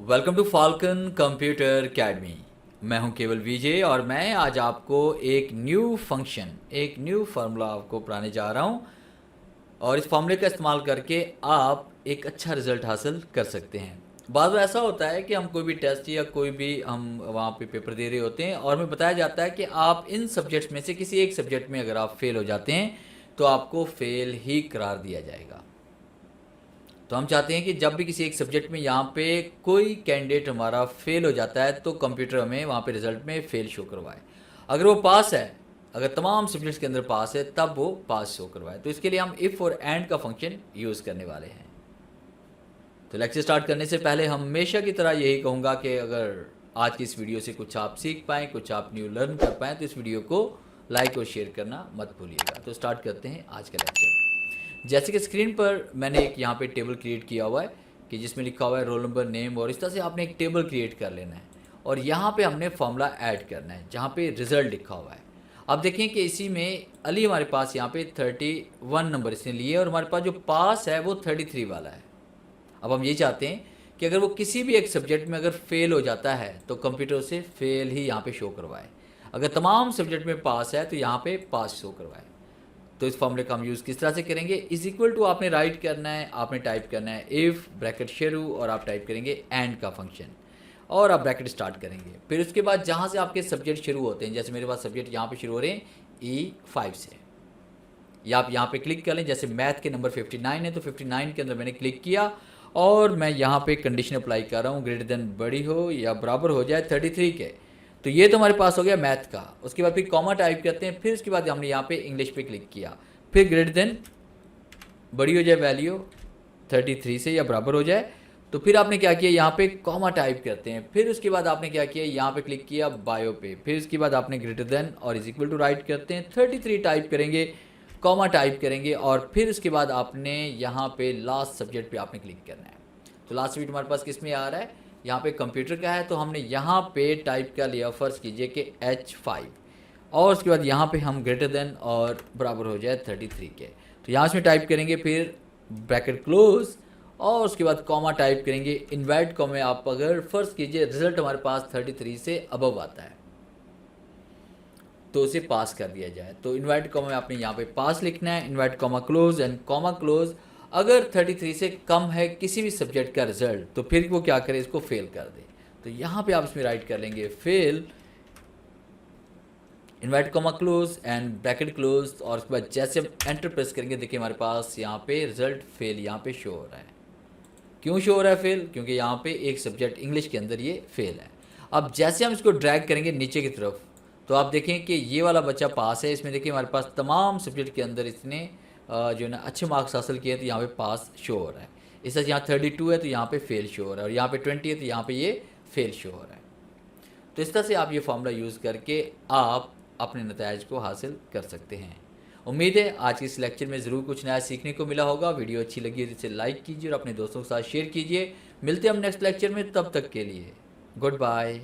Welcome to Falcon computer academy. मैं हूं केवल विजय और मैं आज आपको एक न्यू फंक्शन, एक न्यू फार्मूला आपको पढ़ाने जा रहा हूं और इस फार्मूले का इस्तेमाल करके आप एक अच्छा रिजल्ट हासिल कर सकते हैं। बाद में ऐसा होता है कि हम कोई भी टेस्ट या कोई भी हम वहाँ पे पेपर दे रहे होते हैं और हमें बताया जाता है कि आप इन सब्जेक्ट्स में से किसी एक सब्जेक्ट में अगर आप फेल हो जाते हैं तो आपको फेल ही करार दिया जाएगा। तो हम चाहते हैं कि जब भी किसी एक सब्जेक्ट में यहाँ पे कोई कैंडिडेट हमारा फेल हो जाता है तो कंप्यूटर हमें वहाँ पे रिजल्ट में फेल शो करवाए। अगर वो पास है, अगर तमाम सब्जेक्ट्स के अंदर पास है, तब वो पास शो करवाए। तो इसके लिए हम इफ़ और एंड का फंक्शन यूज़ करने वाले हैं। तो लेक्चर स्टार्ट करने से पहले हमेशा की तरह यही कहूँगा कि अगर आज की इस वीडियो से कुछ आप सीख पाएँ, कुछ आप न्यू लर्न कर पाएँ, तो इस वीडियो को लाइक और शेयर करना मत भूलिएगा। तो स्टार्ट करते हैं आज का लेक्चर। जैसे कि स्क्रीन पर मैंने एक यहाँ पे टेबल क्रिएट किया हुआ है कि जिसमें लिखा हुआ है रोल नंबर, नेम, और इस तरह से आपने एक टेबल क्रिएट कर लेना है और यहाँ पे हमने फॉर्मूला ऐड करना है जहाँ पे रिजल्ट लिखा हुआ है। अब देखें कि इसी में अली हमारे पास यहाँ पे 31 नंबर इसने लिए और हमारे पास जो पास है वो 33 वाला है। अब हम ये चाहते हैं कि अगर वो किसी भी एक सब्जेक्ट में अगर फेल हो जाता है तो कंप्यूटर उसे फेल ही यहाँ पे शो करवाए। अगर तमाम सब्जेक्ट में पास है तो यहाँ पे पास शो करवाए। तो इस फॉर्मूले का हम यूज़ किस तरह से करेंगे, इज इक्वल टू आपने राइट करना है, आपने टाइप करना है इफ़ ब्रैकेट शुरू और आप टाइप करेंगे एंड का फंक्शन और आप ब्रैकेट स्टार्ट करेंगे। फिर उसके बाद जहाँ से आपके सब्जेक्ट शुरू होते हैं, जैसे मेरे पास सब्जेक्ट यहाँ पे शुरू हो रहे हैं E5 से, या आप यहाँ पे क्लिक कर लें। जैसे मैथ के नंबर 59 है तो 59 के अंदर मैंने क्लिक किया और मैं यहाँ पे कंडीशन अप्लाई कर रहा हूँ ग्रेटर देन बड़ी हो या बराबर हो जाए 33 के। तो ये तो हमारे पास हो गया मैथ का। उसके बाद फिर कॉमा टाइप करते हैं, फिर उसके बाद हमने यहाँ पे इंग्लिश पे क्लिक किया, फिर ग्रेटर देन बड़ी हो जाए वैल्यू 33 से या बराबर हो जाए। तो फिर आपने क्या किया, यहाँ पे कॉमा टाइप करते हैं, फिर उसके बाद आपने क्या किया, यहाँ पे क्लिक किया बायो पे, फिर उसके बाद आपने ग्रेटर देन और इज इक्वल टू राइट करते हैं 33 टाइप करेंगे, कॉमा टाइप करेंगे और फिर उसके बाद आपने यहाँ पे लास्ट सब्जेक्ट पे आपने क्लिक करना है। तो लास्ट सब्जेक्ट हमारे पास किस में आ रहा है, यहाँ पे कंप्यूटर का है, तो हमने यहाँ पे टाइप कर लिया, फ़र्ज़ कीजिए कि H5 और उसके बाद यहाँ पे हम ग्रेटर देन और बराबर हो जाए 33 के। तो यहाँ से टाइप करेंगे, फिर ब्रैकेट क्लोज और उसके बाद कॉमा टाइप करेंगे, इन्वर्ट कॉमा। आप अगर फ़र्ज़ कीजिए रिजल्ट हमारे पास 33 से अबव आता है तो उसे पास कर दिया जाए। तो इन्वर्ट कॉमा में आपने यहाँ पे पास लिखना है, invert comma close and comma close. अगर 33 से कम है किसी भी सब्जेक्ट का रिजल्ट तो फिर वो क्या करे, इसको फेल कर दे। तो यहाँ पे आप इसमें राइट कर लेंगे fail, invert comma close and bracket close और उसके बाद जैसे हम एंटर प्रेस करेंगे, देखिए हमारे पास यहाँ पे रिजल्ट फेल यहाँ पे शो हो रहा है। क्यों शो हो रहा है फेल, क्योंकि यहाँ पे एक सब्जेक्ट इंग्लिश के अंदर ये फेल है। अब जैसे हम इसको ड्रैग करेंगे नीचे की तरफ तो आप देखें कि ये वाला बच्चा पास है। इसमें देखिए हमारे पास तमाम सब्जेक्ट के अंदर इसने जो है ना अच्छे मार्क्स हासिल किए, तो यहाँ पे पास शो हो रहा है। इस तरह यहाँ 32 है तो यहाँ पे फेल शो हो रहा है और यहाँ पे 20 है तो यहाँ पे ये फेल शो हो रहा है। तो इस तरह से आप ये फार्मूला यूज़ करके आप अपने नताइज को हासिल कर सकते हैं। उम्मीद है आज के इस लेक्चर में ज़रूर कुछ नया सीखने को मिला होगा। वीडियो अच्छी लगी तो इसे लाइक कीजिए और अपने दोस्तों के साथ शेयर कीजिए। मिलते हैं हम नेक्स्ट लेक्चर में, तब तक के लिए गुड बाय।